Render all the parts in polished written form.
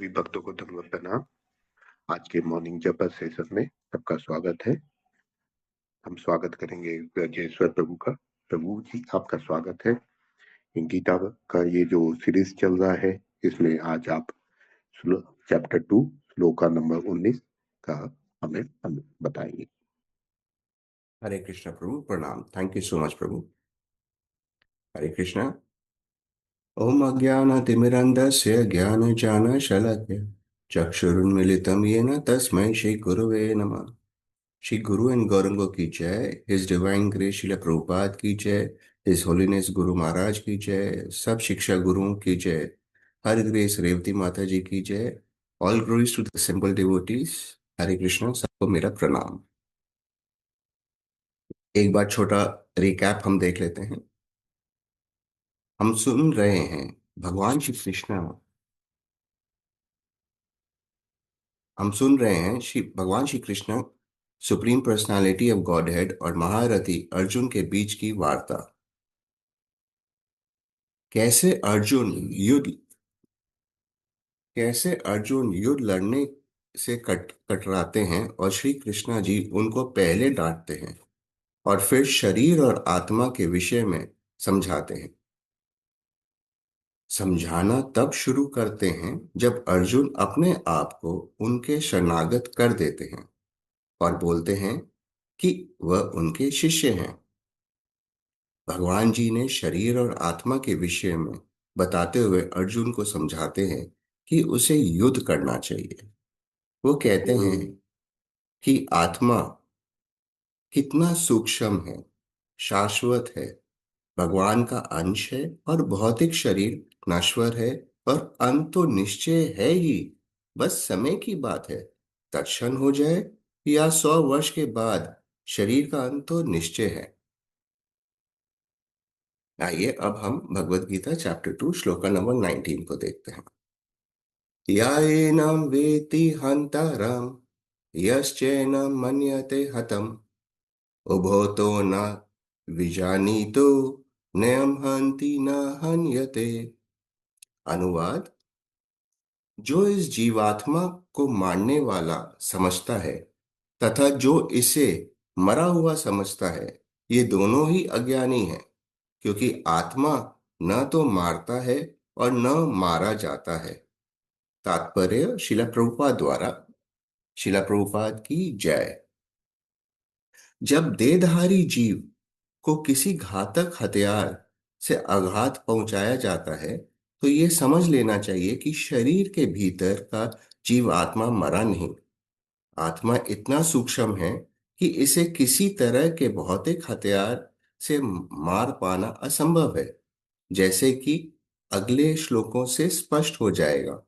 सभी भक्तों को धन्यवाद प्रणाम। आज के मॉर्निंग जप सेशन में सबका स्वागत है। हम स्वागत करेंगे ब्रजेश्वर प्रभु का। प्रभु जी आपका स्वागत है। गीता का ये जो सीरीज चल रहा है, इसमें आज आप चैप्टर 2 श्लोका नंबर 19 का हमें बताएंगे। हरे कृष्णा प्रभु, प्रणाम। थैंक यू सो मच प्रभु। हरे कृष्णा। ओम अज्ञानतिमिरन्धस्य ज्ञानजानशलाकया चक्षुरुन्मीलितं येन तस्मै श्री गुरुवे नमः। श्री गुरु एंड गौरंगो की जय। हिज डिवाइन ग्रेस शिला प्रभुपाद की जय। हिज होलीनेस गुरु महाराज की जय। सब शिक्षा गुरुओं की जय। हर ग्रेस रेवती माता जी की जय। All glories to the simple devotees. Hare Krishna, सबको मेरा प्रणाम। एक बार छोटा रिकैप हम देख लेते हैं। हम सुन रहे हैं भगवान श्री कृष्ण हम सुन रहे हैं भगवान Shri Krishna, supreme personality of godhead और महारथी अर्जुन के बीच की वार्ता। कैसे अर्जुन युद्ध कैसे अर्जुन युद्ध लड़ने से कतराते हैं और श्री कृष्णा जी उनको पहले डांटते हैं और फिर शरीर और आत्मा के विषय में समझाते हैं। समझाना तब शुरू करते हैं जब अर्जुन अपने आप को उनके शरणागत कर देते हैं और बोलते हैं कि वह उनके शिष्य हैं। भगवान जी ने शरीर और आत्मा के विषय में बताते हुए अर्जुन को समझाते हैं कि उसे युद्ध करना चाहिए। वो कहते हैं कि आत्मा कितना सूक्ष्म है, शाश्वत है, भगवान का अंश है और भौतिक शरीर नश्वर है और अंत तो निश्चय है ही, बस समय की बात है। तत्क्षण हो जाए या 100 वर्ष के बाद, शरीर का अंत तो निश्चय है। आइए अब हम भगवत गीता चैप्टर 2 श्लोका नंबर 19 को देखते हैं। याएनं वेत्ति हन्तरं यश्चैनं मन्यते हतम् उभोतो न विजानीतो नयम हन्ति न हन्यते। अनुवाद: जो इस जीवात्मा को मारने वाला समझता है तथा जो इसे मरा हुआ समझता है, ये दोनों ही अज्ञानी हैं, क्योंकि आत्मा न तो मारता है और न मारा जाता है। तात्पर्य शिला प्रभुपाद द्वारा। शिला प्रभुपाद की जय। जब देहधारी जीव को किसी घातक हथियार से आघात पहुंचाया जाता है, तो ये समझ लेना चाहिए कि शरीर के भीतर का जीव आत्मा मरा नहीं। आत्मा इतना सूक्ष्म है कि इसे किसी तरह के भौतिक हथियार से मार पाना असंभव है, जैसे कि अगले श्लोकों से स्पष्ट हो जाएगा।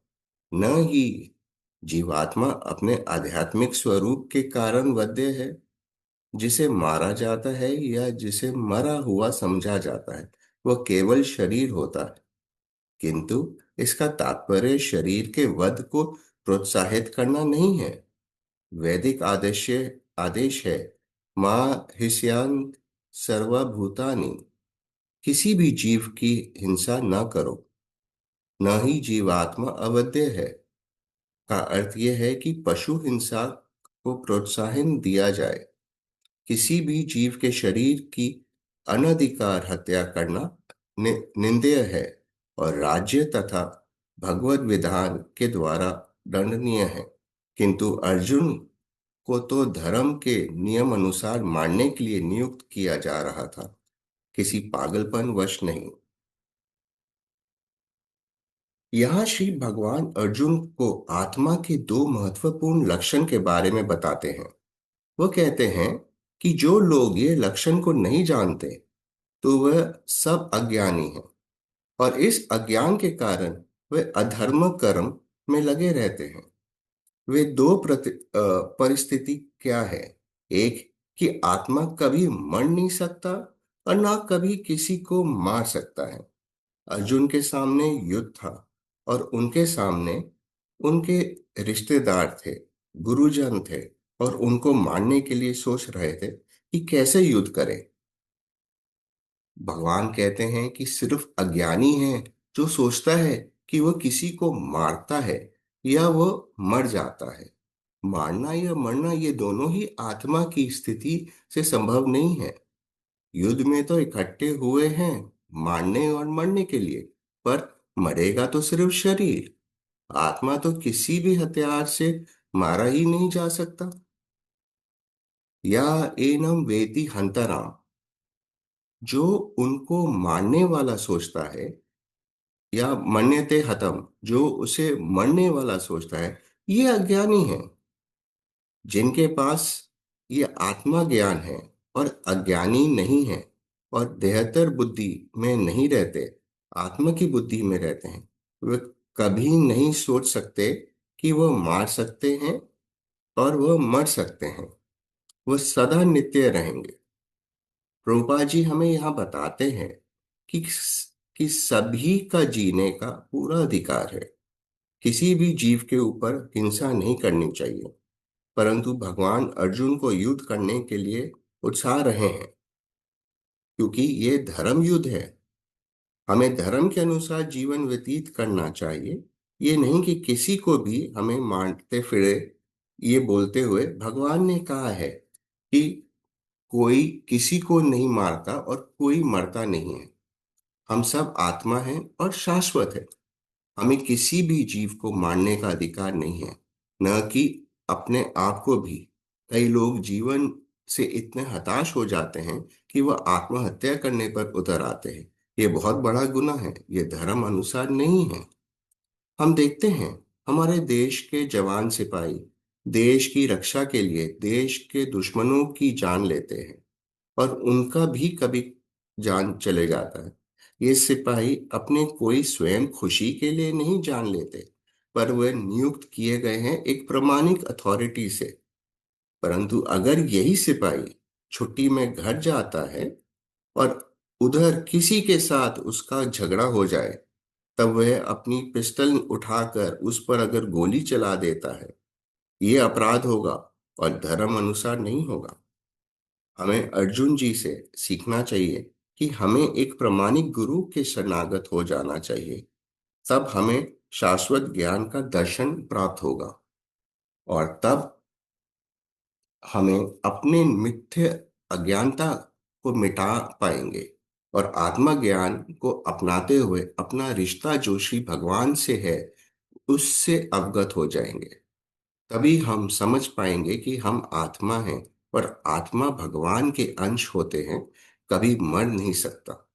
न ही जीवात्मा अपने आध्यात्मिक स्वरूप के कारण वध्य है, जिसे मारा जाता है या जिसे मरा हुआ समझा जाता है। वह केवल शरीर होता है, किंतु इसका तात्पर्य शरीर के वध को प्रोत्साहित करना नहीं है। वैदिक आदेश है, मां हिंस्यान सर्वभूतानि, किसी भी जीव की हिंसा न करो। न ही जीवात्मा अवध्य है का अर्थ यह है कि पशु हिंसा को प्रोत्साहन दिया जाए। किसी भी जीव के शरीर की अनधिकार हत्या करना निंदनीय है और राज्य तथा भगवत विधान के द्वारा दंडनीय है। किंतु अर्जुन को तो धर्म के नियम अनुसार मारने के लिए नियुक्त किया जा रहा था, किसी पागलपन वश नहीं। यहाँ श्री भगवान अर्जुन को आत्मा के दो महत्वपूर्ण लक्षण के बारे में बताते हैं। वो कहते हैं कि जो लोग ये लक्षण को नहीं जानते, तो वह सब अज्ञानी हैं और इस अज्ञान के कारण वे अधर्म कर्म में लगे रहते हैं। वे दो परिस्थिति क्या है? एक, कि आत्मा कभी मर नहीं सकता और ना कभी किसी को मार सकता है। अर्जुन के सामने युद्ध था और उनके सामने उनके रिश्तेदार थे, गुरुजन थे, और उनको मारने के लिए सोच रहे थे कि कैसे युद्ध करें। भगवान कहते हैं कि सिर्फ अज्ञानी है जो सोचता है कि वह किसी को मारता है या वो मर जाता है। मारना या मरना ये दोनों ही आत्मा की स्थिति से संभव नहीं है। युद्ध में तो इकट्ठे हुए हैं मारने और मरने के लिए, पर मरेगा तो सिर्फ शरीर। आत्मा तो किसी भी हथियार से मारा ही नहीं जा सकता। या एनम वेति हंतराम, जो उनको मारने वाला सोचता है, या मन्यते हतम, जो उसे मरने वाला सोचता है, ये अज्ञानी है। जिनके पास ये आत्मा ज्ञान है और अज्ञानी नहीं है और देहतर बुद्धि में नहीं रहते, आत्मा की बुद्धि में रहते हैं, वे कभी नहीं सोच सकते कि वह मार सकते हैं और वह मर सकते हैं। वह सदा नित्य रहेंगे। प्रभुपाद जी हमें यहाँ बताते हैं कि कि सभी का जीने का पूरा अधिकार है। किसी भी जीव के ऊपर हिंसा नहीं करनी चाहिए। परंतु भगवान अर्जुन को युद्ध करने के लिए उत्साह रहे हैं, क्योंकि ये धर्म युद्ध है। हमें धर्म के अनुसार जीवन व्यतीत करना चाहिए। ये नहीं कि किसी को भी हमें मारते फिरे, ये बोलते हुए भगवान ने कहा है कि कोई किसी को नहीं मारता और कोई मरता नहीं है। हम सब आत्मा हैं और शाश्वत है। हमें किसी भी जीव को मारने का अधिकार नहीं है, न कि अपने आप को भी। कई लोग जीवन से इतने हताश हो जाते हैं कि वह आत्महत्या करने पर उतर आते हैं। ये बहुत बड़ा गुनाह है, ये धर्म अनुसार नहीं है। हम देखते हैं हमारे देश के जवान सिपाही देश की रक्षा के लिए देश के दुश्मनों की जान लेते हैं, और उनका भी कभी जान चले जाता है। ये सिपाही अपने कोई स्वयं खुशी के लिए नहीं जान लेते, पर वे नियुक्त किए गए हैं एक प्रामाणिक अथॉरिटी से। परंतु अगर यही सिपाही छुट्टी में घर जाता है और उधर किसी के साथ उसका झगड़ा हो जाए, तब वह अपनी पिस्टल उठाकर उस पर अगर गोली चला देता है, ये अपराध होगा और धर्म अनुसार नहीं होगा। हमें अर्जुन जी से सीखना चाहिए कि हमें एक प्रामाणिक गुरु के शरणागत हो जाना चाहिए। तब हमें शाश्वत ज्ञान का दर्शन प्राप्त होगा, और तब हमें अपने मिथ्य अज्ञानता को मिटा पाएंगे और आत्मा ज्ञान को अपनाते हुए अपना रिश्ता जो श्री भगवान से है उससे अवगत हो जाएंगे। तभी हम समझ पाएंगे कि हम आत्मा हैं और आत्मा भगवान के अंश होते हैं, कभी मर नहीं सकता।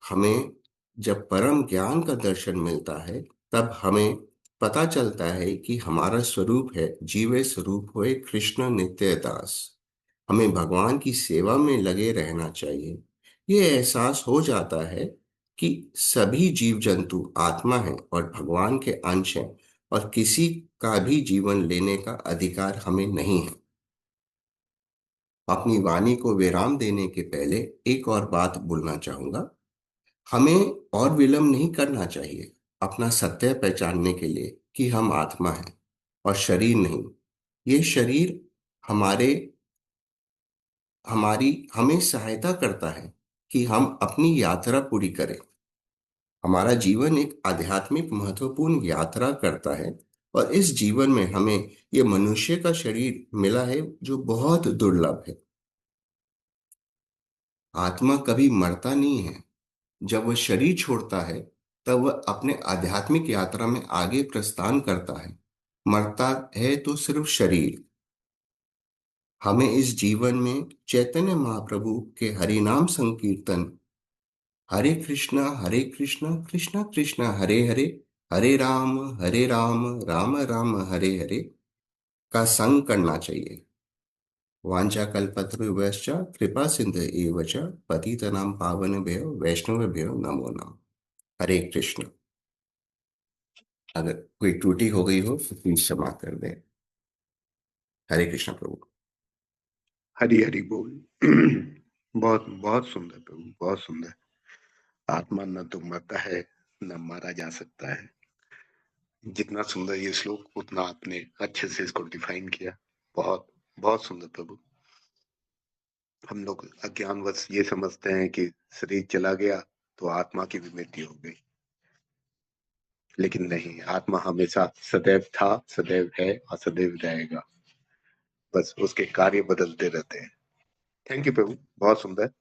हमें जब परम ज्ञान का दर्शन मिलता है, तब हमें पता चलता है कि हमारा स्वरूप है जीवे स्वरूप होए कृष्ण नित्य दास। हमें भगवान की सेवा में लगे रहना चाहिए। ये एहसास हो जाता है कि सभी जीव जंतु आत्मा हैं और भगवान के अंश हैं, और किसी का भी जीवन लेने का अधिकार हमें नहीं है। अपनी वाणी को विराम देने के पहले एक और बात बोलना चाहूंगा। हमें और विलंब नहीं करना चाहिए अपना सत्य पहचानने के लिए कि हम आत्मा हैं और शरीर नहीं। ये शरीर हमारे हमारी हमें सहायता करता है कि हम अपनी यात्रा पूरी करें। हमारा जीवन एक आध्यात्मिक महत्वपूर्ण यात्रा करता है, और इस जीवन में हमें ये मनुष्य का शरीर मिला है जो बहुत दुर्लभ है। आत्मा कभी मरता नहीं है। जब वह शरीर छोड़ता है, तब वह अपने आध्यात्मिक यात्रा में आगे प्रस्थान करता है। मरता है तो सिर्फ शरीर। हमें इस जीवन में चैतन्य महाप्रभु के हरिनाम संकीर्तन, हरे कृष्णा कृष्णा कृष्णा हरे हरे, हरे राम राम राम हरे हरे का संग करना चाहिए। वाञ्छाकल्पतरुभ्यश्च कृपा सिंधु एव च पतितनां पावनेभ्यो वैष्णवेभ्यो नमो नमः। हरे कृष्ण। अगर कोई त्रुटि हो गई हो तो प्लीज क्षमा कर दें। हरे कृष्ण प्रभु। हरी हरी बोल। बहुत बहुत सुंदर प्रभु, बहुत सुंदर। आत्मा न तो मरता है, न मारा जा सकता है। जितना सुंदर ये श्लोक, उतना आपने अच्छे से इसको डिफाइन किया। बहुत बहुत सुंदर प्रभु। हम लोग अज्ञानवश ये समझते हैं कि शरीर चला गया तो आत्मा की भी मृत्यु हो गई। लेकिन नहीं, आत्मा हमेशा सदैव था, सदैव है और सदैव रहेगा। बस उसके कार्य बदलते रहते हैं। थैंक यू प्रभु, बहुत सुंदर।